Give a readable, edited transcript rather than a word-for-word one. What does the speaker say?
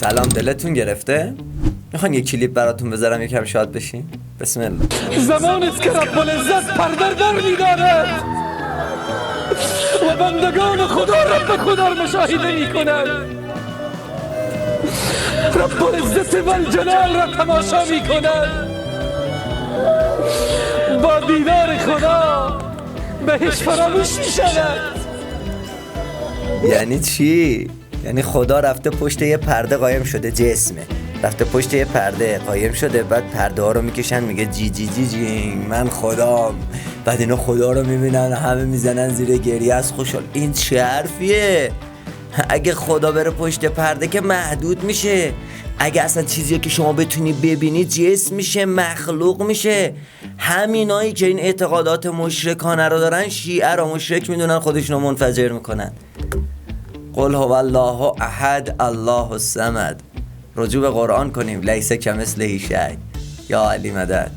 سلام، دلتون گرفته؟ میخوان یه کلیپ براتون بذارم یکم شاد بشین؟ بسم الله. زمانی است که رب العزت پرده در می‌دارد و بندگان خدا رب خدا را مشاهده می‌کنند. رب العزت والجلال را تماشا می‌کنند. با دیدار خدا بهش فراموش می‌شود. یعنی چی؟ یعنی خدا رفته پشت یه پرده قایم شده، جسمه رفته پشت یه پرده قایم شده، بعد پرده ها رو میکشن میگه جی جی جی جی من خدام، بعد اینا خدا رو میبینن همه میزنن زیر گریه از خوشحال. این چه حرفیه؟ اگه خدا بره پشت پرده که محدود میشه. اگه اصلا چیزی که شما بتونی ببینی جسم میشه، مخلوق میشه. همینایی که این اعتقادات مشرکانه رو دارن شیعه رو مشرک میدونن، خودشونو منفجر میکنن. قل هو الله احد الله الصمد. رجوع به قرآن کنیم. لیس کمثله شیء. یا علی مدد.